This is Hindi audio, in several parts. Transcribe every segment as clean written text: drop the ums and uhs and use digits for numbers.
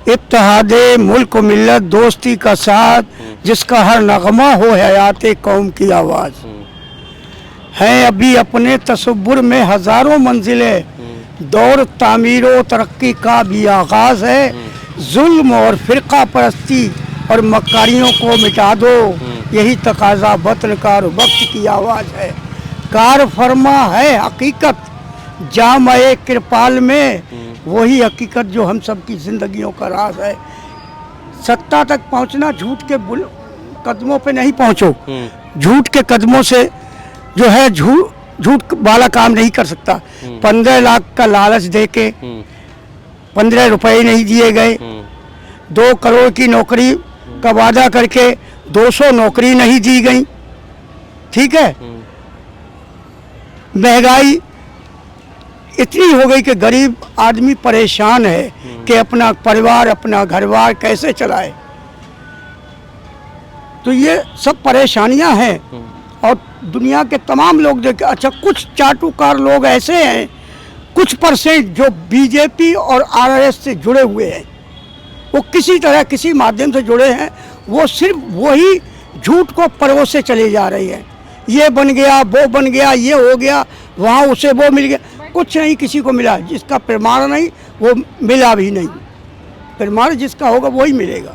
इत्तेहादे मुल्क मिल्लत दोस्ती का साथ, जिसका हर नगमा हो हयाते कौम की आवाज़। हैं अभी अपने तसव्वुर में हज़ारों मंजिलें, दौर तामीर तरक्की का भी आगाज़ है। जुल्म और फ़िरका परस्ती और मक्कारियों को मिटा दो, यही तकाज़ा वतन का और वक्त की आवाज़ है। कार फरमा है हकीकत जामे कृपाल में, वही हकीकत जो हम सब की ज़िंदगियों का राज है। सत्ता तक पहुंचना झूठ के कदमों पे नहीं पहुंचो, झूठ के कदमों से जो है झूठ वाला काम नहीं कर सकता। 15 लाख का लालच देके 15 रुपए नहीं दिए गए, 2 करोड़ की नौकरी का वादा करके 200 नौकरी नहीं दी गई, ठीक है। महंगाई इतनी हो गई कि गरीब आदमी परेशान है कि अपना परिवार अपना घरबार कैसे चलाए। तो ये सब परेशानियां हैं और दुनिया के तमाम लोग देखे। अच्छा, कुछ चाटुकार लोग ऐसे हैं, कुछ परसेंट जो बीजेपी और आरएस से जुड़े हुए हैं, वो किसी तरह किसी माध्यम से जुड़े हैं, वो सिर्फ वही झूठ को परोसे चले जा रही है। ये बन गया, वो बन गया, ये हो गया, वहाँ उसे वो मिल गया, कुछ नहीं किसी को मिला। जिसका प्रमाण नहीं वो मिला भी नहीं, प्रमाण जिसका होगा वही मिलेगा।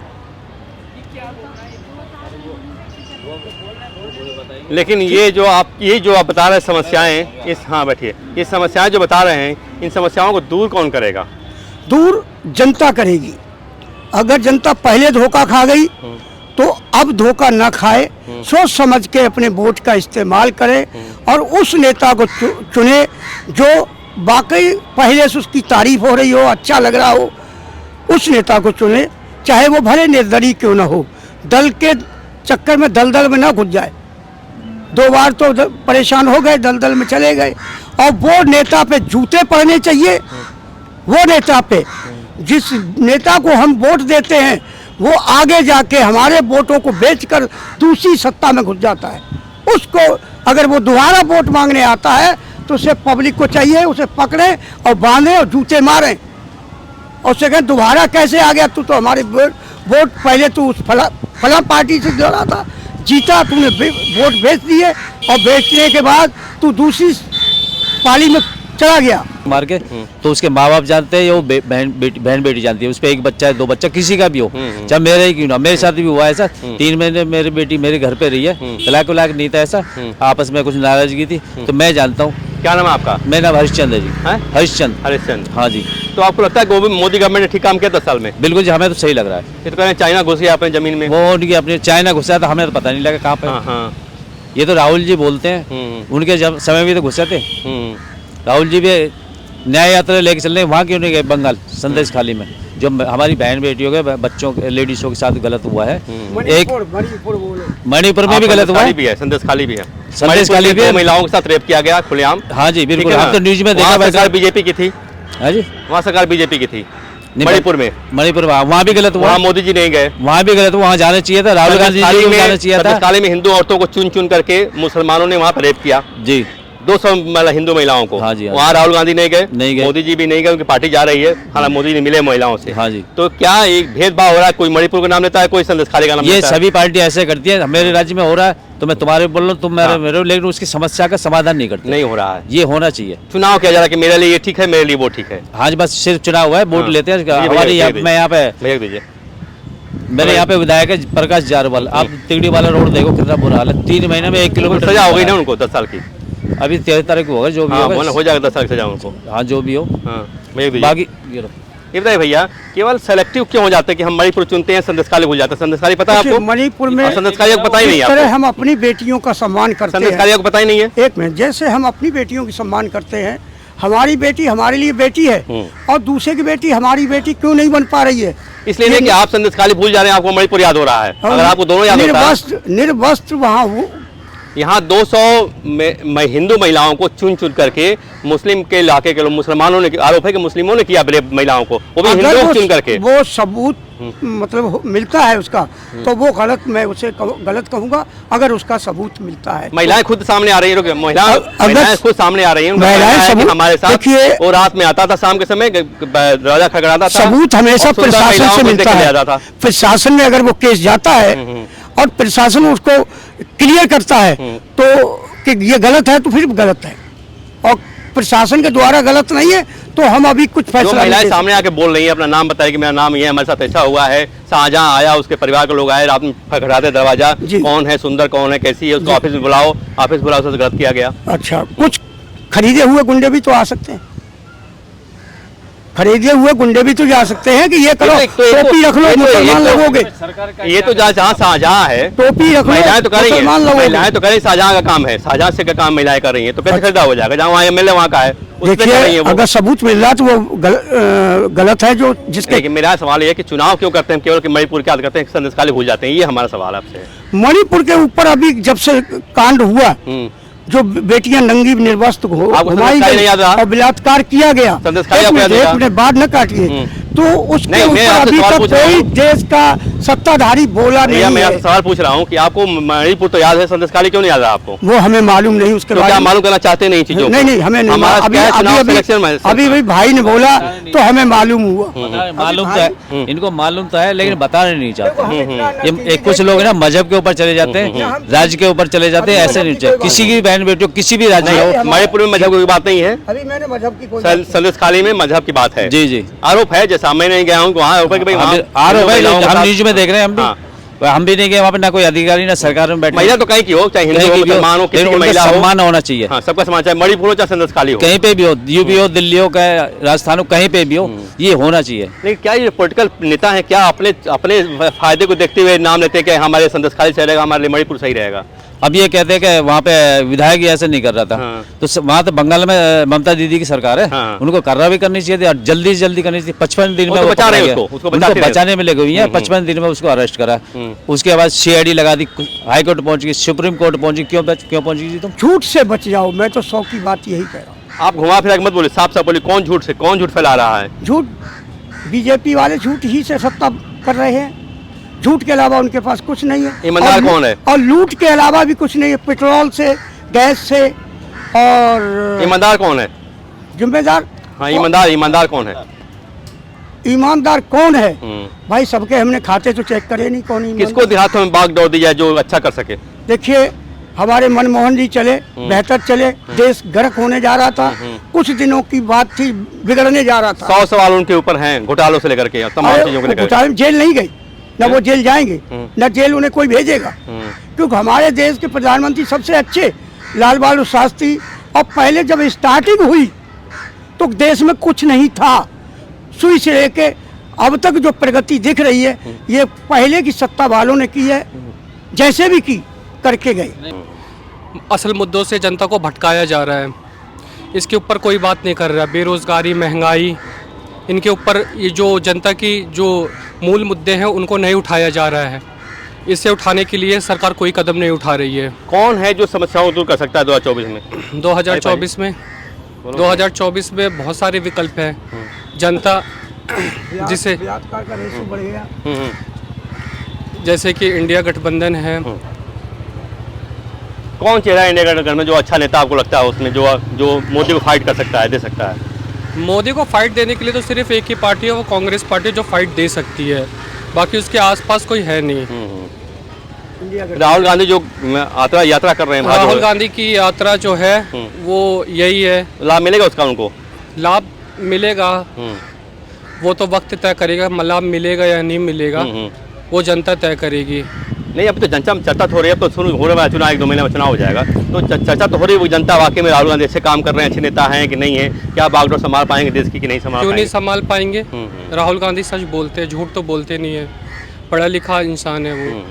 लेकिन ये जो आप बता रहे समस्याएं, हाँ बैठिए, ये समस्याएं जो बता रहे हैं, इन समस्याओं को दूर कौन करेगा? दूर जनता करेगी। अगर जनता पहले धोखा खा गई तो अब धोखा न खाए, सोच समझ के अपने वोट का इस्तेमाल करे और उस नेता को चुने जो वाकई पहले से उसकी तारीफ हो रही हो, अच्छा लग रहा हो, उस नेता को चुने, चाहे वो भले निर्दलीय क्यों ना हो। दल के चक्कर में दलदल में ना घुस जाए। 2 बार तो परेशान हो गए, दलदल में चले गए। और वो नेता पे जूते पड़ने चाहिए, वो नेता पे जिस नेता को हम वोट देते हैं वो आगे जाके हमारे वोटों को बेचकर दूसरी सत्ता में घुस जाता है। उसको अगर वो दोबारा वोट मांगने आता है तो उसे पब्लिक को चाहिए उसे पकड़े और बांधे और जूते मारें और उसे कहें दोबारा कैसे आ गया, तू तो हमारे वोट पहले तू उस फला पार्टी से जुड़ा था, जीता, तूने वोट बेच दिए और बेचने के बाद तू दूसरी पाली में चला गया मार के। तो उसके माँ बाप जानते हैं, वो बहन बेटी जानती है। उस पर 1 बच्चा है, 2 बच्चा, किसी का भी हो, चाहे मेरे ही क्यों ना। मेरे साथ भी हुआ ऐसा, 3 महीने मेरी बेटी मेरे घर पे रही है, तलाक वलाक नहीं था ऐसा, आपस में कुछ नाराजगी थी। तो मैं जानता हूँ। क्या नाम है आपका? मेरा नाम हरिश्चंद्र जी। हरिश्चंद्र, हाँ जी। तो आपको लगता है मोदी गवर्नमेंट ने ठीक काम किया 10 साल में? बिल्कुल जी, हमें तो सही लग रहा है। ये तो कह रहे हैं चाइना घुस गया अपने जमीन में। वो उनकी अपने चाइना घुसा था, हमें तो पता नहीं लगा कहाँ पे। ये तो राहुल जी बोलते हैं, उनके जब समय भी तो घुसे थे। राहुल जी भी न्याय यात्रा लेके चल रहे हैं, वहाँ क्यों नहीं गए? बंगाल संदेश खाली में जो हमारी बहन बेटियों के बच्चों के लेडीजों के साथ गलत हुआ है। एक मणिपुर में भी गलत हुआ है, संदेश खाली भी है, संदेश खाली भी है। महिलाओं के साथ रेप किया गया खुलेआम। हाँ जी बिल्कुल, आप तो न्यूज में देखा। सरकार बीजेपी की थी। हाँ जी, वहाँ सरकार बीजेपी की थी। मणिपुर में वहाँ भी गलत हुआ, मोदी जी नहीं गए, वहाँ भी गलत हुआ, वहाँ जाना चाहिए था। राहुल गांधी जी को जाना चाहिए था। में हिंदू औरतों को चुन चुन करके मुसलमानों ने वहाँ पर रेप किया जी, 200 हिंदू महिलाओं को। हाँ जी, वहाँ राहुल गांधी नहीं गए, मोदी जी भी नहीं गए, उनकी पार्टी जा रही है। हालांकि मोदी जी मिले महिलाओं से। हाँ जी। तो क्या एक भेदभाव हो रहा है? कोई मणिपुर का नाम लेता है, कोई संदेश खाली का नाम लेता है। ये सभी पार्टी ऐसे करती है। मेरे राज्य में हो रहा है तो मैं तुम्हारे बोल रहा हूँ, तुम मेरे, लेकिन उसकी समस्या का समाधान नहीं करते। नहीं हो रहा है, ये होना चाहिए। चुनाव किया जा रहा है कि मेरे लिए ये ठीक है, मेरे लिए वो ठीक है। हाँ जी, बस सिर्फ चुनाव हुआ है, वोट लेते हैं। हमारे मैं यहाँ पे भेज दीजिए। मेरे यहाँ पे विधायक है प्रकाश जारवाल। आप तिगड़ी वाला रोड देखो कितना बुरा हाल है। 3 महीने में 1 किलोमीटर सजा हो गई ना उनको 10 साल की। अभी 13 तारीख को होगा, जो भी होगा हो जाएगा 10 साल सजा उनको। हाँ जो भी हो। बाकी ये बताइए भैया, केवल सेलेक्टिव क्यों हो जाते हैं कि हम मणिपुर चुनते हैं, संदेशखाली भूल जाते हैं? संदेशखाली पता है आपको? मणिपुर में संदेशखाली को पता ही नहीं है आपको। हम अपनी बेटियों का सम्मान करते हैं, संदेशखाली को पता ही नहीं है। एक मिनट, जैसे हम अपनी बेटियों की सम्मान करते हैं, हमारी बेटी हमारे लिए बेटी है और दूसरे की बेटी हमारी बेटी क्यों नहीं बन पा रही है? इसलिए नहीं कि आप संदेशखाली भूल जा रहे हैं, आपको मणिपुर याद हो रहा है। अगर आपको दोनों याद होता है। निर्वस्त्र वहाँ यहाँ 200 हिंदू महिलाओं को चुन चुन करके मुस्लिम के इलाके के लोग, मुसलमानों ने, आरोप है कि मुस्लिमों ने किया रेप महिलाओं को, वो भी हिंदुओं को चुन करके। वो सबूत मतलब मिलता है उसका, तो वो गलत, मैं उसे गलत कहूँगा अगर उसका सबूत मिलता है। महिलाएं खुद सामने आ रही है, महिलाएं खुद सामने आ रही है, महिलाएं हमारे साथ वो रात में आता था, शाम के समय दरवाजा खड़खड़ाता था। सबूत हमेशा प्रशासन से मिलता है। प्रशासन में अगर वो केस जाता है और प्रशासन उसको क्लियर करता है तो कि ये गलत है, तो फिर गलत है, और प्रशासन के द्वारा गलत नहीं है तो हम अभी कुछ फैसला। महिलाएं सामने आके बोल रही है, अपना नाम बताए कि मेरा नाम ये है, हमारे साथ ऐसा हुआ है, शाहजहां आया, उसके परिवार के लोग आए, रात में खड़खड़ाते दरवाजा, कौन है सुंदर, कौन है, कैसी है, उसको ऑफिस में बुलाओ, ऑफिस बुलाओ, उससे गलत किया गया। अच्छा, कुछ खरीदे हुए गुंडे भी तो आ सकते हैं, खरीदे हुए गुंडे भी तो जा सकते हैं कि ये करो, टोपी रख लो, मुसलमान लगोगे। ये तो जहाँ शाहजहां है, टोपी रख लो, महिलाएं तो कर रही है, महिलाएं तो कर रही, शाहजहां का काम है, शाहजहां से का काम महिलाएं कर रही है, तो कैसे खरीदा हो जाएगा? जहाँ वहाँ एमएलए वहाँ का है, देखिए अगर सबूत मिल रहा है तो वो गलत है। जो जिसके मेरा सवाल ये है कि चुनाव क्यों करते हैं केवल कि मणिपुर क्या करते हैं, संदेशखाली भूल जाते हैं, ये हमारा सवाल आपसे। मणिपुर के ऊपर अभी जब से कांड हुआ, जो बेटियां नंगी निर्वस्त्र घुमाई गई और बलात्कार किया गया, अपने बात न काटिए, तो उसके ऊपर अभी तक कोई देश का सत्ताधारी बोला नहीं है। मैं आपसे सवाल पूछ रहा हूँ कि आपको मणिपुर तो याद है, संदेशखाली क्यों नहीं याद है आपको? वो हमें मालूम नहीं, उसके बारे में मालूम करना चाहते नहीं चीजों? नहीं, हमें नहीं, अभी भाई ने बोला तो हमें मालूम हुआ। मालूम तो है, इनको मालूम तो है, लेकिन बताने नहीं चाहते। कुछ लोग ना मजहब के ऊपर चले जाते हैं, राज्य के ऊपर चले जाते हैं, ऐसे नहीं चाहिए। किसी की बहन बेटियों किसी भी राज्य हो, मणिपुर में मजहब की बात नहीं है, अभी मैंने मजहब की संदेशखाली में मजहब की बात है। जी जी, आरोप है, जैसा मैं नहीं गया हूँ वहाँ, आरोप हम न्यूज में देख रहे हैं, हम भी नहीं गए वहाँ पे, ना कोई अधिकारी ना सरकार में बैठे। महिला तो कहीं की हो, चाहे हिंदू हो, मुसलमान हो, किसी की महिला हो, सम्मान होना चाहिए। हाँ, सबका सम्मान, चाहे मणिपुर हो चाहे संदेशखाली हो, कहीं पे भी हो, यूपी हो, दिल्ली हो, राजस्थान हो, कहीं पे भी हो, ये होना चाहिए। लेकिन क्या ये पॉलिटिकल नेता है, क्या अपने फायदे को देखते हुए नाम लेते हैं कि हमारे संदेशखाली सही रहेगा, हमारे लिए मणिपुर सही रहेगा? अब ये कहते हैं कि वहाँ पे विधायक ही ऐसे नहीं कर रहा था, तो वहाँ तो बंगाल में ममता दीदी की सरकार है, उनको कार्रवाई भी करनी चाहिए थी और जल्दी से जल्दी करनी चाहिए। 55 दिन में वो बचा रहे हैं, उसको बचाने में लगे हुई है। 55 दिन में उसको अरेस्ट करा, उसके बाद CID लगा दी, हाई कोर्ट पहुंच गई, सुप्रीम कोर्ट पहुंची। क्यों पहुंची थी तुम? झूठ से बच जाओ, मैं तो 100 की बात यही कह रहा हूँ। आप घुमा फिरा मत बोले, साफ साफ बोले, कौन झूठ फैला रहा है? झूठ बीजेपी वाले झूठ ही से सत्ता कर रहे हैं, झूठ के अलावा उनके पास कुछ नहीं है। ईमानदार कौन है? और लूट के अलावा भी कुछ नहीं है, पेट्रोल से, गैस से। और ईमानदार कौन है? जिम्मेदार, हाँ, ईमानदार कौन है? ईमानदार कौन है भाई? सबके हमने खाते तो चेक करे नहीं, कौन ईमानदार? किसको हाथों में बाग दौड़ दी जाए जो अच्छा कर सके? देखिए हमारे मनमोहन जी चले, बेहतर चले, देश गर्क होने जा रहा था, कुछ दिनों की बात थी, बिगड़ने जा रहा था। 100 सवाल उनके ऊपर हैं, घोटालों से लेकर के तमाम चीजों को लेकर। जेल नहीं गई, न वो जेल जाएंगे, न जेल उन्हें कोई भेजेगा, क्योंकि हमारे देश के प्रधानमंत्री सबसे अच्छे लाल बहादुर शास्त्री। और पहले जब स्टार्टिंग हुई तो देश में कुछ नहीं था, सुई से लेके अब तक जो प्रगति दिख रही है, ये पहले की सत्ता वालों ने की है, जैसे भी की करके गए। असल मुद्दों से जनता को भटकाया जा रहा है, इसके ऊपर कोई बात नहीं कर रहा। बेरोजगारी, महंगाई, इनके ऊपर ये जो जनता की जो मूल मुद्दे हैं उनको नहीं उठाया जा रहा है। इसे उठाने के लिए सरकार कोई कदम नहीं उठा रही है। कौन है जो समस्याओं को दूर कर सकता है 2024 में? 2024 में बहुत सारे विकल्प हैं। जनता जिसे जैसे कि इंडिया गठबंधन है। कौन चेहरा है इंडिया गठबंधन में जो अच्छा नेता आपको लगता है उसमें, जो मोदी को फाइट कर सकता है, दे सकता है? मोदी को फाइट देने के लिए तो सिर्फ एक ही पार्टी है, वो कांग्रेस पार्टी, जो फाइट दे सकती है, बाकी उसके आसपास कोई है नहीं। राहुल गांधी जो यात्रा कर रहे हैं, राहुल गांधी की यात्रा जो है वो यही है। लाभ मिलेगा उसका? उनको लाभ मिलेगा, वो तो वक्त तय करेगा। लाभ मिलेगा या नहीं मिलेगा वो जनता तय करेगी। नहीं, अभी तो जनता में चर्चा तो हो रही है, अब तो शुरू होने वाला चुनाव 1-2 महीने में चुनाव हो जाएगा, तो चर्चा तो हो रही है। वो जनता वाकई में राहुल गांधी अच्छे काम कर रहे हैं, अच्छे नेता हैं कि नहीं है, क्या बागडोर संभाल पाएंगे देश की कि नहीं संभाल? क्यों नहीं संभाल पाएंगे? राहुल गांधी सच बोलते हैं, झूठ तो बोलते नहीं है, पढ़ा लिखा इंसान है वो।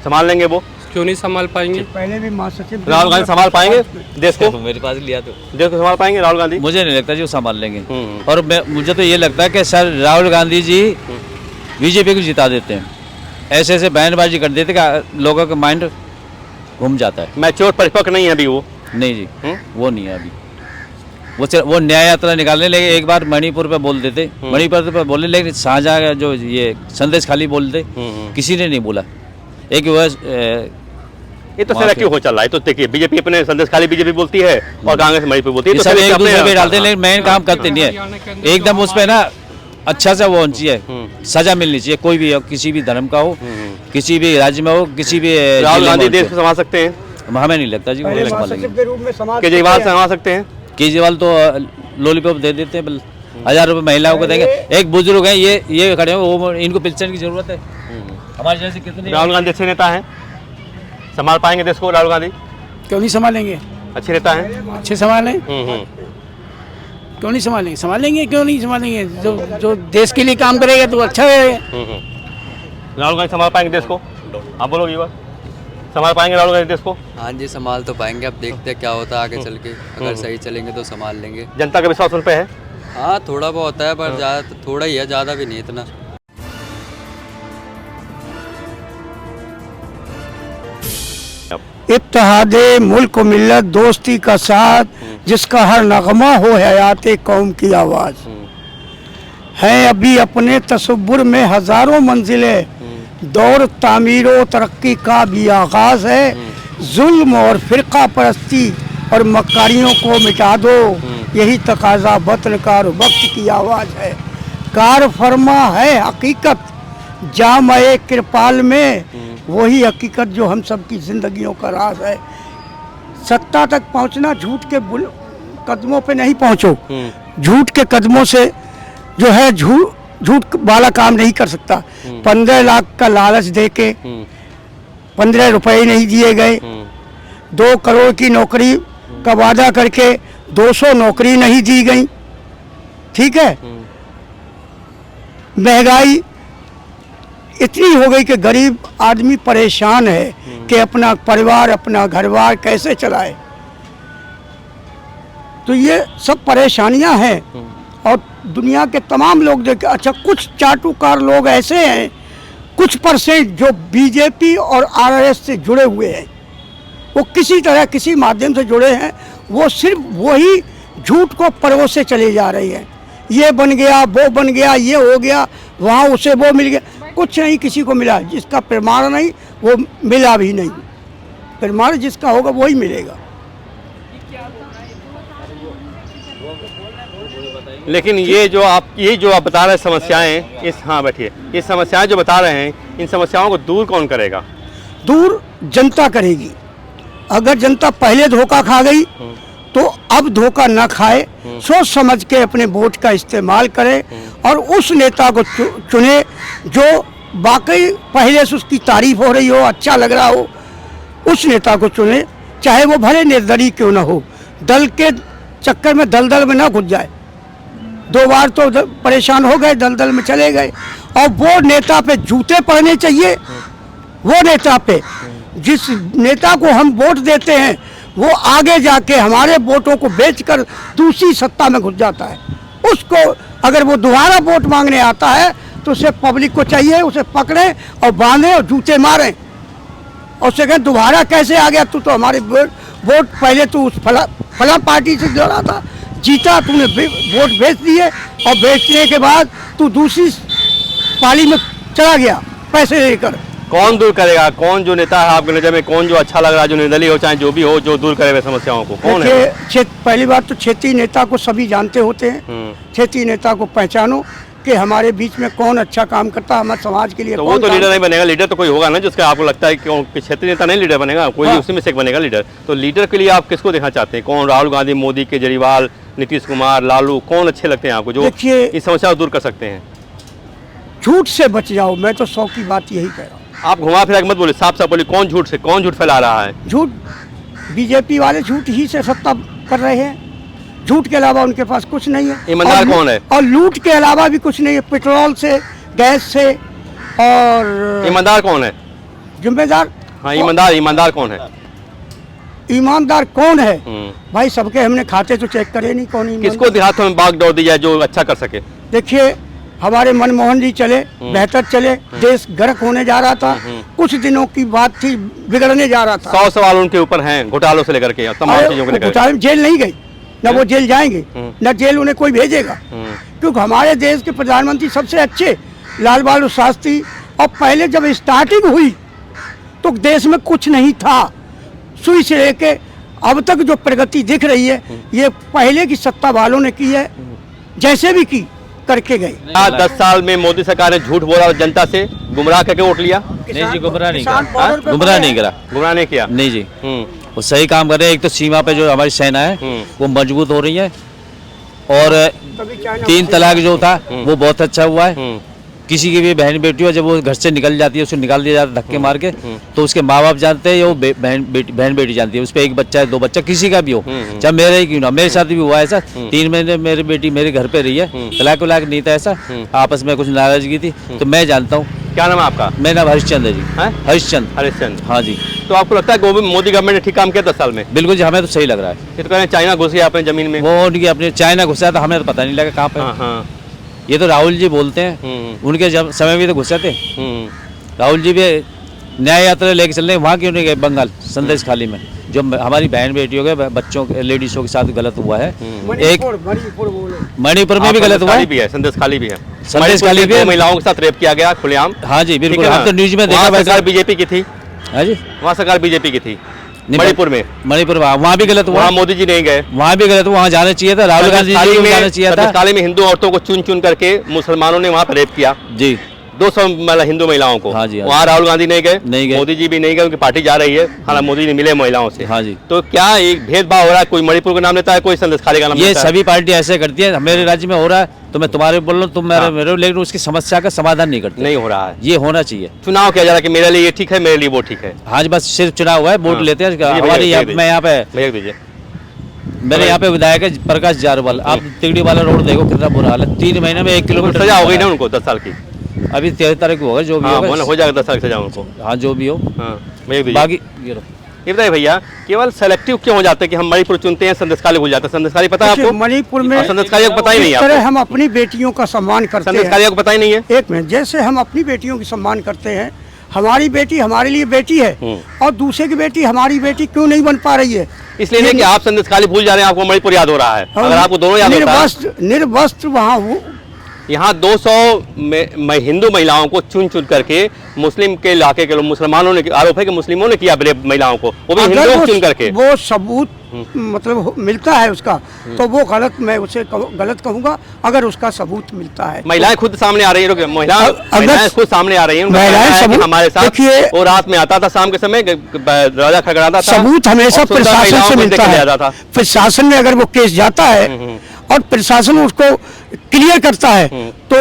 संभाल लेंगे वो? क्यों नहीं संभाल पाएंगे? पहले भी महासचिव राहुल गांधी संभाल पाएंगे देश को? मेरे पास लिया तो देश को संभाल पाएंगे राहुल गांधी? मुझे नहीं लगता जी वो संभाल लेंगे। और मुझे तो ये लगता है कि सर राहुल गांधी जी बीजेपी को जिता देते हैं, ऐसे बयानबाजी कर देते कि लोगों का माइंड घूम जाता है। मैच्योर परिपक्व नहीं है अभी वो। नहीं जी, वो नहीं है अभी। वो न्याय यात्रा निकालने लगे, एक बार मणिपुर पे बोल देते, मणिपुर पे बोले, लेकिन शाहजहाँ का जो ये संदेश खाली बोलते, किसी ने नहीं बोला। एक ये तो सर क्यों हो चल रहा है? तो देखिए बीजेपी अपने संदेश खाली बीजेपी बोलती है और कांग्रेस मणिपुर बोलती है, तो सब एक दूसरे पे डालते हैं, हाँ। लेकिन मेन काम करते नहीं है। एकदम उस पे ना अच्छा से वो होनी चाहिए, सजा मिलनी चाहिए, कोई भी हो, किसी भी धर्म का हो, किसी भी राज्य में हो, किसी भी। राहुल गांधी देश को संभाल सकते हैं? हमें नहीं लगता जी, वो नहीं संभालेंगे। केजरीवाल संभाल सकते हैं? केजरीवाल तो लॉलीपॉप दे देते हैं, 1000 रुपये महिलाओं को देंगे। एक बुजुर्ग है, ये खड़े हैं, वो इनको पेंशन की जरूरत है। हमारे जैसे कितने। राहुल गांधी अच्छे नेता हैं, संभाल पाएंगे देश को? राहुल गांधी क्यों नहीं संभालेंगे? अच्छे नेता हैं, अच्छे संभालें। क्यों नहीं संभालेंगे? संभालेंगे, क्यों नहीं संभालेंगे? जो देश के लिए काम करेगा तो अच्छा रहेगा। राहुल गांधी संभाल पाएंगे देश को? आप बोलोगे युवा, संभाल पाएंगे राहुल गांधी देश को? हाँ जी, संभाल तो पाएंगे। अब देखते हैं क्या होता है आगे चल के। अगर सही चलेंगे तो संभाल लेंगे। जनता का विश्वास उन पे है? हाँ, थोड़ा बहुत है, पर ज़्यादा थोड़ा ही है, ज़्यादा भी नहीं इतना। इत्तेहादे मुल्क मिल्लत दोस्ती का साथ, जिसका हर नगमा हो हयाते कौम की आवाज़। है अभी अपने तसव्वुर में हज़ारों मंजिलें, दौर तामीरो तरक्की का भी आगाज़ है। जुल्म और फ़िरका परस्ती और मक्कारियों को मिटा दो, यही तकाज़ा वतन कार वक्त की आवाज़ है। कार फरमा है हकीकत जामए कृपाल में, वही हकीकत जो हम सब की ज़िंदगियों का राज है। सत्ता तक पहुंचना झूठ के कदमों पे नहीं पहुंचो, झूठ के कदमों से जो है झूठ वाला काम नहीं कर सकता। 15 लाख का लालच देके 15 रुपए नहीं दिए गए, 2 करोड़ की नौकरी का वादा करके 200 नौकरी नहीं दी गई, ठीक है। महंगाई इतनी हो गई कि गरीब आदमी परेशान है कि अपना परिवार, अपना घरबार कैसे चलाए। तो ये सब परेशानियां हैं और दुनिया के तमाम लोग देखे। अच्छा, कुछ चाटुकार लोग ऐसे हैं, कुछ परसेंट जो बीजेपी और आरएस से जुड़े हुए हैं, वो किसी तरह किसी माध्यम से जुड़े हैं, वो सिर्फ वही झूठ को परोसे चले जा रही है। ये बन गया, वो बन गया, ये हो गया, वहाँ उसे वो मिल गया। कुछ नहीं किसी को मिला, जिसका प्रमाण नहीं वो मिला भी नहीं। प्रमाण जिसका होगा वही मिलेगा। लेकिन ये जो आप बता रहे हैं समस्याएं, इस हाँ बैठिए, ये समस्याएं जो बता रहे हैं, इन समस्याओं को दूर कौन करेगा? दूर जनता करेगी। अगर जनता पहले धोखा खा गई तो अब धोखा न खाए, सोच समझ के अपने वोट का इस्तेमाल करे और उस नेता को चुने जो वाकई पहले से उसकी तारीफ हो रही हो, अच्छा लग रहा हो, उस नेता को चुने, चाहे वो भले निर्दलीय क्यों ना हो। दल के चक्कर में दलदल में ना घुस जाए। 2 बार तो परेशान हो गए, दलदल में चले गए। और वो नेता पे जूते पड़ने चाहिए, वो नेता पे जिस नेता को हम वोट देते हैं वो आगे जाके हमारे वोटों को बेचकर दूसरी सत्ता में घुस जाता है। उसको अगर वो दोबारा वोट मांगने आता है तो उसे पब्लिक को चाहिए उसे पकड़े और बांधे और जूते मारें और उसे कहें दोबारा कैसे आ गया, तू तो हमारे वोट पहले तू उस फला पार्टी से जुड़ा था, जीता, तूने वोट बेच दिए और बेचने के बाद तू दूसरी पाली में चला गया पैसे लेकर। कौन दूर करेगा? कौन जो नेता है आपके नजर में, कौन जो अच्छा लग रहा है, जो निर्दलीय हो चाहे जो भी हो, जो दूर करे समस्याओं को, कौन है? पहली बात तो क्षेत्रीय नेता को सभी जानते होते हैं। क्षेत्रीय नेता को पहचानो कि हमारे बीच में कौन अच्छा काम करता है, हमारे समाज के लिए। तो वो तो लीडर नहीं बनेगा, लीडर तो कोई होगा ना जिसका आपको लगता है कि क्षेत्रीय नेता नहीं लीडर बनेगा, कोई हाँ। उसी में से एक बनेगा लीडर। तो लीडर के लिए आप किसको देखना चाहते हैं? कौन? राहुल गांधी, मोदी, केजरीवाल, नीतीश कुमार, लालू, कौन अच्छे लगते हैं आपको जो इस समस्या को दूर कर सकते हैं? झूठ से बच जाओ, मैं तो 100 की बात यही कह रहा हूँ। आप घुमा फिरा के मत बोले, साफ साफ बोले, कौन झूठ फैला रहा है? झूठ बीजेपी वाले झूठ ही से सत्ता कर रहे हैं, झूठ के अलावा उनके पास कुछ नहीं है। ईमानदार कौन है? और लूट के अलावा भी कुछ नहीं है, पेट्रोल से, गैस से। और ईमानदार कौन है? जिम्मेदार, हाँ ईमानदार कौन है? ईमानदार कौन है भाई? सबके हमने खाते तो चेक करे नहीं, कौन ईमानदार? किसको हाथों में बागडोर दी जाए जो अच्छा कर सके? देखिए, हमारे मनमोहन जी चले, बेहतर चले, देश गर्क होने जा रहा था, कुछ दिनों की बात थी, बिगड़ने जा रहा था। 100 सवाल उनके ऊपर हैं, घोटालों से लेकर के तमाम चीजों को लेकर। घोटाले में जेल नहीं गई, न वो जेल जाएंगे, न जेल उन्हें कोई भेजेगा, क्योंकि हमारे देश के प्रधानमंत्री सबसे अच्छे लाल बहादुर शास्त्री। और पहले जब स्टार्टिंग हुई तो देश में कुछ नहीं था, सुई से लेके अब तक जो प्रगति दिख रही है ये पहले की सत्ता वालों ने की है, जैसे भी की करके गए। 10 साल में मोदी सरकार ने झूठ बोला और जनता से गुमराह करके वोट लिया। नहीं जी, गुमराह नहीं किसान करा, बॉर्डर पे गुमराह खड़े नहीं करा, गुमराह नहीं किया। नहीं जी। वो सही काम कर रहे हैं। एक तो सीमा पे जो हमारी सेना है वो मजबूत हो रही है, और 3 तलाक जो था वो बहुत अच्छा हुआ है। किसी की भी बहन बेटी हो, जब वो घर से निकल जाती है उसको निकाल दिया जाता है धक्के मार के, तो उसके माँ बाप जानते हैं, या वो बहन बेटी जानती है, उस पर 1 बच्चा है 2 बच्चा किसी का भी हो, चाहे मेरे ही क्यों ना, मेरे साथ भी हुआ ऐसा। 3 महीने मेरी बेटी मेरे घर पे रही है, तलाक वलाक नहीं था ऐसा, आपस में कुछ नाराजगी थी, तो मैं जानता हूँ। क्या नाम है आपका? मेरा नाम हरिश्चंद है जी। हरिश्चंद। हरिश्चंद। हाँ जी। तो आपको लगता है मोदी गवर्नमेंट ने ठीक काम किया 10 साल में? बिल्कुल जी, हमें तो सही लग रहा है। ये तो कह रहे हैं चाइना घुस गया अपने जमीन में। वो उनकी अपने चाइना घुसा था, हमें तो पता नहीं लगा कहाँ पे। हाँ। ये तो राहुल जी बोलते हैं, उनके जब समय भी तो घुसे थे। राहुल जी भी न्याय यात्रा लेके चल रहे हैं, वहाँ क्यों नहीं गए बंगाल संदेश खाली में, जो हमारी बहन बेटियों के बच्चों लेडीजों के साथ गलत हुआ है। एक मणिपुर में भी गलत हुआ है, संदेश खाली भी है, संदेश खाली भी है, महिलाओं के साथ रेप किया गया खुलेआम। हाँ जी बिल्कुल, ठीक है हम तो न्यूज में वहाँ देखा। सरकार बीजेपी की थी। हाँ जी, वहाँ सरकार बीजेपी की थी नहीं, मणिपुर में। मणिपुर वहाँ भी गलत हुआ, वहाँ मोदी जी नहीं गए, वहाँ भी गलत हुआ, वहाँ जाना चाहिए था, राहुल गांधी जी को जाना चाहिए था। संदेश में हिंदू औरतों को चुन चुन करके मुसलमानों ने वहाँ पर रेप किया जी, 200 हिंदू महिलाओं को। हाँ जी, हाँ वहाँ राहुल गांधी नहीं गए, नहीं गए, मोदी जी भी नहीं गए, उनकी पार्टी जा रही है, हालांकि मोदी जी मिले महिलाओं से। हाँ जी। तो क्या एक भेदभाव हो रहा है? कोई मणिपुर का नाम लेता है, कोई संदेश खाली का नाम ये लेता है। सभी पार्टी ऐसे करती है। मेरे राज्य में हो रहा है तो मैं तुम्हारे बोल रहा हूँ, तुम मेरे, लेकिन उसकी समस्या का समाधान नहीं करते। नहीं हो रहा है, ये होना चाहिए। चुनाव किया जा रहा है कि मेरे लिए ये ठीक है, मेरे लिए वो ठीक है। आज बस सिर्फ चुनाव हुआ है, वोट लेते हैं हमारी। मैं यहाँ पे भेज दीजिए। मेरे यहाँ पे विधायक है प्रकाश जारवाल, आप तिगड़ी वाला रोड देखो कितना बुरा हाल है। 3 महीने में 1 किलोमीटर सजा हो गई ना उनको 10 साल की। अभी 13 तारीख को होगा, जो भी होगा हो जाएगा 10 साल की सजा उनको। हाँ जो भी हो। बाकी ये बताइए भैया, केवल सेलेक्टिव क्यों हो जाते हैं कि हम मणिपुर चुनते हैं, संदेशखाली भूल जाते हैं? संदेशखाली पता है आपको? मणिपुर में संदेशखाली को पता ही नहीं है इस तरह आपको? हम अपनी बेटियों का सम्मान करते हैं। संदेशखाली को पता ही नहीं है। एक मिनट, जैसे हम अपनी बेटियों की सम्मान करते हैं, हमारी बेटी हमारे लिए बेटी है, और दूसरे की बेटी हमारी बेटी क्यों नहीं बन पा रही है? इसलिए नहीं कि आप संदेशखाली भूल जा रहे हैं, आपको मणिपुर याद हो रहा है। अगर आपको दोनों याद होता है। निर्वस्त्र वहाँ यहाँ 200 हिंदू महिलाओं को चुन चुन करके मुस्लिम के इलाके के लोग, मुसलमानों ने, आरोप है कि मुस्लिमों ने किया रेप महिलाओं को, वो भी हिंदुओं को चुन करके। वो सबूत मतलब मिलता है उसका, तो वो गलत, मैं उसे गलत कहूँगा अगर उसका सबूत मिलता है। महिलाएं खुद सामने आ रही है, महिलाएं खुद सामने आ रही है, हमारे साथ वो रात में आता था, शाम के समय दरवाजा खड़खड़ाता था। सबूत हमेशा प्रशासन से मिलता है। प्रशासन में अगर वो केस जाता है और प्रशासन उसको क्लियर करता है तो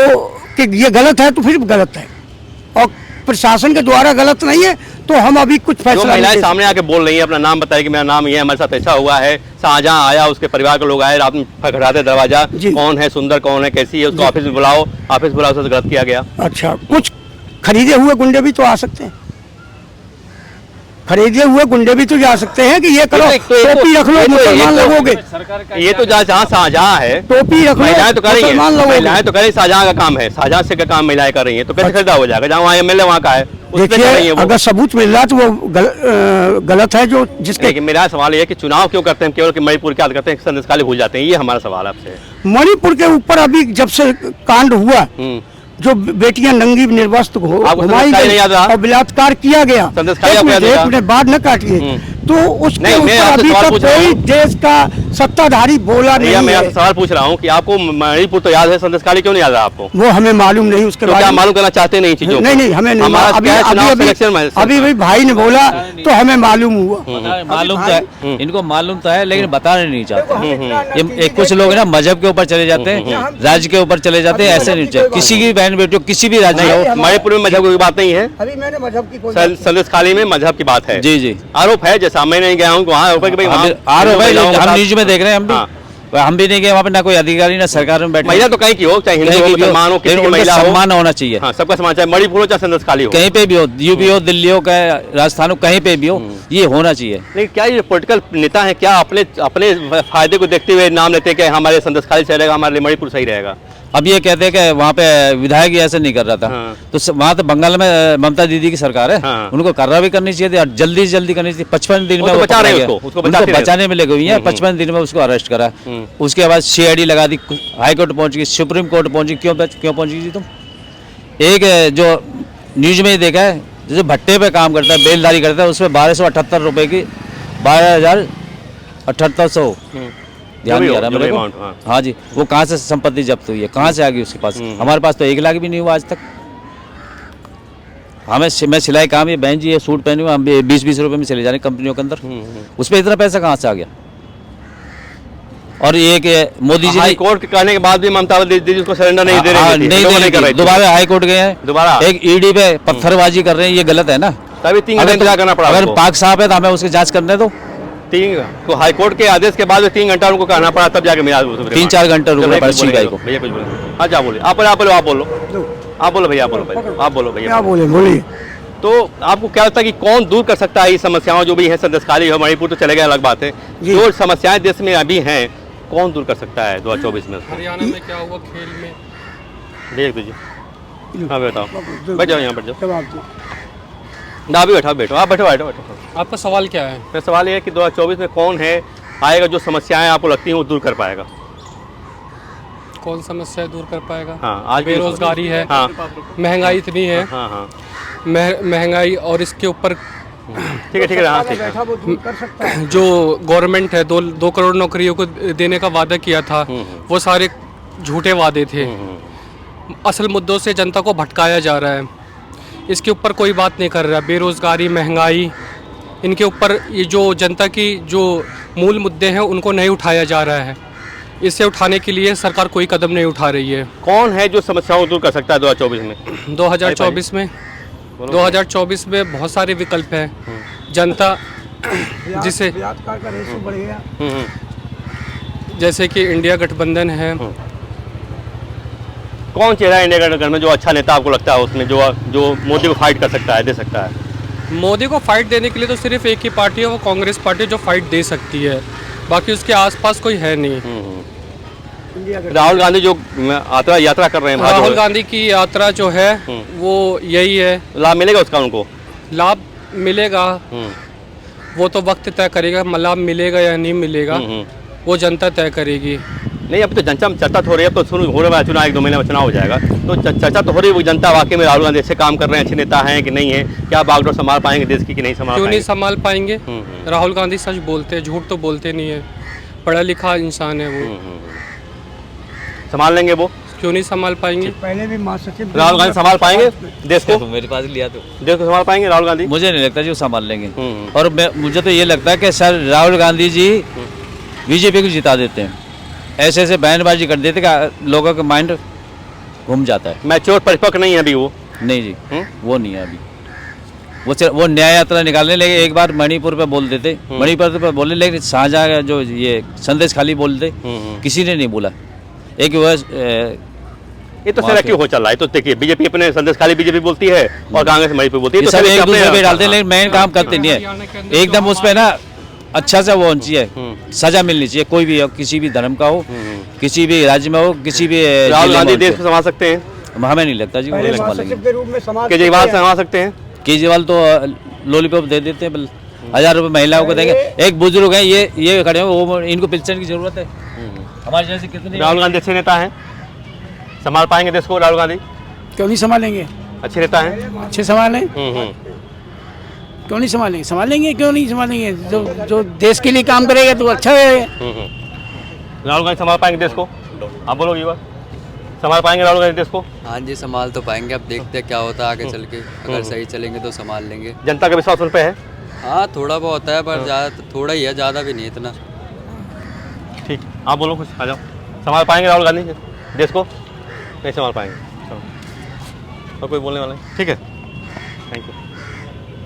कि ये गलत है, तो फिर गलत है, और प्रशासन के द्वारा गलत नहीं है तो हम अभी कुछ फैसला। महिलाएं सामने आके बोल रही है, अपना नाम बताए कि मेरा नाम ये है, हमारे साथ ऐसा हुआ है, शाहजहां आया, उसके परिवार के लोग आए, रात में खड़खड़ाते दरवाजा, कौन है सुंदर, कौन है, कैसी है, उसको ऑफिस में बुलाओ, ऑफिस बुलाओ, उससे गलत किया गया। अच्छा, कुछ खरीदे हुए गुंडे भी तो आ सकते हैं, खरीदे हुए गुंडे भी तो जा सकते हैं कि ये करो, टोपी रख लो, मुसलमान लगोगे। ये तो जहाँ शाहजहां है, टोपी रख लो, महिलाएं तो करेंगे, महिलाएं तो करें, शाहजहां का काम है, शाहजहां से का काम महिलाएं कर रही है, तो कैसे खरीदा हो जाएगा? जहाँ वहाँ एमएलए वहाँ का है, देखिए अगर सबूत मिल रहा तो वो गलत है। जो जिसके मेरा सवाल ये है कि चुनाव क्यों करते हैं केवल कि मणिपुर क्या करते हैं, संदेशखाली भूल जाते हैं, ये हमारा सवाल आपसे। मणिपुर के ऊपर अभी जब से कांड हुआ, जो बेटियां नंगी निर्वस्त्र घुमाई गई और बलात्कार किया गया, बाद न काटिए, तो उसके ऊपर अभी तक कोई देश का सत्ताधारी बोला नहीं है। मैं आपसे सवाल पूछ रहा हूँ कि आपको मणिपुर तो याद है, संदेशखाली क्यों नहीं याद है आपको? वो हमें मालूम नहीं, उसके बारे में मालूम करना चाहते नहीं चीजों? नहीं, हमें नहीं, अभी भाई ने बोला तो हमें मालूम हुआ। मालूम तो है, इनको मालूम तो है, लेकिन बताना नहीं चाहते। कुछ लोग ना मजहब के ऊपर चले जाते हैं, राज्य के ऊपर चले जाते हैं, ऐसे नहीं चाहिए। किसी की बहन बेटियों किसी भी राज्य हो, मणिपुर में मजहब की बात नहीं है, अभी मैंने मजहब की संदेशखाली में मजहब की बात है। जी आरोप है, जैसा मैं नहीं गया हूँ वहाँ, आरोप हम न्यूज में देख रहे हैं, हम भी नहीं गए वहाँ पे, ना कोई अधिकारी ना सरकार में बैठे। महिला तो कहीं की हो, चाहे हिंदू हो, मुसलमान हो, किसी की महिला हो, सम्मान होना चाहिए। हाँ, सबका सम्मान, चाहे मणिपुर हो चाहे संदेशखाली हो, कहीं पे भी हो, यूपी हो, दिल्ली हो, राजस्थान हो, कहीं पे भी हो, ये होना चाहिए। लेकिन क्या ये पॉलिटिकल नेता है, क्या अपने फायदे को देखते हुए नाम लेते हैं कि हमारे संदेशखाली सही रहेगा, हमारे लिए मणिपुर सही रहेगा? अब ये कहते हैं कि वहाँ पे विधायक ही ऐसे नहीं कर रहा था। हाँ। तो वहाँ तो बंगाल में ममता दीदी की सरकार है। हाँ। उनको कार्रवाई करनी चाहिए थी और जल्दी से जल्दी करनी चाहिए। 55 दिन वो में तो वो बचा रहे पकड़ा हैं गया। उसको उनको बचाने में लगे हुई है। 55 दिन में उसको अरेस्ट करा। उसके बाद CID लगा दी, हाई कोर्ट पहुंच गई, सुप्रीम कोर्ट पहुंची। क्यों पहुंच गई थी तुम? एक जो न्यूज में ही देखा है, जो भट्टे पे काम करता है, बेलदारी करता है, उसमें 1278 रुपए की 12,7800 ध्यान नहीं आ रहा मेरे को। हाँ जी, वो कहाँ से संपत्ति जब्त हुई है, कहाँ से आ गई उसके पास? हमारे पास तो 1 लाख भी नहीं हुआ आज तक। मैं सिलाई काम, ये बहन जी ये सूट पहने हुए हम 20-20 रुपए में चले जा रहे हैं कंपनियों के अंदर। उस पर इतना पैसा कहाँ से आ गया? और ये कि मोदी जी हाई कोर्ट कहने के बाद भी ममता दीदी उसको सरेंडर नहीं दे रही थी। दोबारा हाई कोर्ट गए हैं, दोबारा एक ED पे पत्थरबाजी कर रहे हैं, ये गलत है ना। तभी 3 घंटा इंतजार करना पड़ा। अगर पाक साहब है तो हमें उसकी जांच करने दो। 3 तो हाई कोर्ट के आदेश के बाद 3 घंटा उनको कहना पड़ा, तब जाके मिला। 3-4 घंटे रुकना पड़ा CBI को। भैया कुछ बोले? हाँ जा बोले, आप बोलो भैया, आप बोलो भैया, आप बोलो भैया। क्या बोले, बोलिए। तो आपको क्या लगता है कि कौन दूर कर सकता है ये समस्याओं जो भी है? संदेशखाली है, मणिपुर तो चले गए, अलग बात है। जो समस्याएं देश में अभी हैं, कौन दूर कर सकता है 2024 में? हरियाणा में क्या हुआ खेल में? देख दीजिए। हाँ बताओ, बैठ जाओ, यहाँ बैठ जाओ। ना भी बैठो, आप बैठो। आपका सवाल क्या है? मेरा सवाल ये है कि 2024 में कौन है आएगा जो समस्याएं आपको लगती हैं वो दूर कर पाएगा? कौन समस्या दूर कर पाएगा? हाँ, आज बेरोजगारी है। हाँ, महंगाई इतनी है। हाँ। महंगाई और इसके ऊपर ठीक है। हाँ, ठीक है। जो गवर्नमेंट है 2 करोड़ नौकरियों को देने का वादा किया था, वो सारे झूठे वादे थे। असल मुद्दों से जनता को भटकाया जा रहा है। इसके ऊपर कोई बात नहीं कर रहा। बेरोजगारी, महंगाई, इनके ऊपर ये जो जनता की जो मूल मुद्दे हैं उनको नहीं उठाया जा रहा है। इसे उठाने के लिए सरकार कोई कदम नहीं उठा रही है। कौन है जो समस्याओं को दूर कर सकता है 2024 में? 2024 में बहुत सारे विकल्प हैं। जनता जिसे जैसे कि इंडिया गठबंधन है। कौन चेहरा है इंडिया गठबंधन में जो अच्छा नेता आपको लगता है उसमें, जो मोदी को फाइट कर सकता है, दे सकता है? मोदी को फाइट देने के लिए तो सिर्फ एक ही पार्टी है, वो कांग्रेस पार्टी, जो फाइट दे सकती है। बाकी उसके आसपास कोई है नहीं। राहुल गांधी जो यात्रा कर रहे हैं, राहुल गांधी की यात्रा जो है वो यही है। लाभ मिलेगा उसका उनको? लाभ मिलेगा, वो तो वक्त तय करेगा। लाभ मिलेगा या नहीं मिलेगा वो जनता तय करेगी। नहीं, अब तो चर्चा तो हो रही है, अब तो शुरू हो रहा है चुनाव, 1-2 महीने में चुनाव हो जाएगा, तो चर्चा तो हो रही है। वो जनता वाकई में राहुल गांधी अच्छे काम कर रहे हैं, अच्छे नेता हैं कि नहीं है, क्या बागडोर संभाल पाएंगे देश की कि नहीं संभाल? क्यों नहीं संभाल पाएंगे? राहुल गांधी सच बोलते हैं, झूठ तो बोलते नहीं है। पढ़ा लिखा इंसान है वो। संभाल लेंगे वो? क्यों नहीं संभाल पाएंगे? पहले भी महासचिव राहुल गांधी संभाल पाएंगे देश को? मेरे पास लिया तो देश को संभाल पाएंगे राहुल गांधी? मुझे नहीं लगता जी वो संभाल लेंगे। और मुझे तो ये लगता है कि सर राहुल गांधी जी BJP को जिता देते हैं। ऐसे बयानबाजी कर देते कि लोगों का माइंड घूम जाता है। मैच्योर परिपक्व नहीं है अभी वो? नहीं जी, वो नहीं है अभी। वो न्याय यात्रा निकालने लगे। एक बार मणिपुर पे बोल देते, मणिपुर पे बोलने, लेकिन शाहजहां जो ये संदेशखाली बोलते, किसी ने नहीं बोला। एक ये तो सेलेक्टिव हो चल रहा है। तो देखिए, बीजेपी अपने संदेशखाली बीजेपी बोलती है और कांग्रेस मणिपुर बोलती है, तो सब एक दूसरे पे डालते हैं, हाँ। लेकिन मेन काम करते नहीं है। एकदम उस पे ना अच्छा से वो होनी चाहिए, सजा मिलनी चाहिए। कोई भी हो, किसी भी धर्म का हो, किसी भी राज्य में हो, किसी भी। राहुल गांधी देश को संभाल सकते हैं? हमें नहीं लगता जी वो संभाल लेंगे। केजरीवाल संभाल सकते हैं? केजरीवाल तो लॉलीपॉप दे देते हैं, 1000 रुपये महिलाओं को देंगे। एक बुजुर्ग है, ये खड़े हैं, वो इनको पेंशन की जरूरत है। हमारे जैसे कितने। राहुल गांधी अच्छे नेता हैं, संभाल पाएंगे देश को? राहुल गांधी क्यों नहीं संभालेंगे? अच्छे नेता हैं, अच्छे संभालें। क्यों नहीं संभालेंगे? संभालेंगे, क्यों नहीं संभालेंगे? जो देश के लिए काम करेगा तो अच्छा है। राहुल गांधी संभाल पाएंगे देश को? आप बोलो ये बात, संभाल पाएंगे राहुल गांधी देश को? हाँ जी, संभाल तो पाएंगे। अब देखते हैं क्या होता है आगे चल के। अगर सही चलेंगे तो संभाल लेंगे। जनता का विश्वास उन पे है? हाँ, थोड़ा बहुत है, पर ज़्यादा थोड़ा ही है, ज़्यादा भी नहीं इतना। ठीक, आप बोलो कुछ, आ जाओ। संभाल पाएंगे राहुल गांधी देश को? नहीं संभाल पाएंगे। और कोई बोलने वाला है? ठीक है, थैंक यू।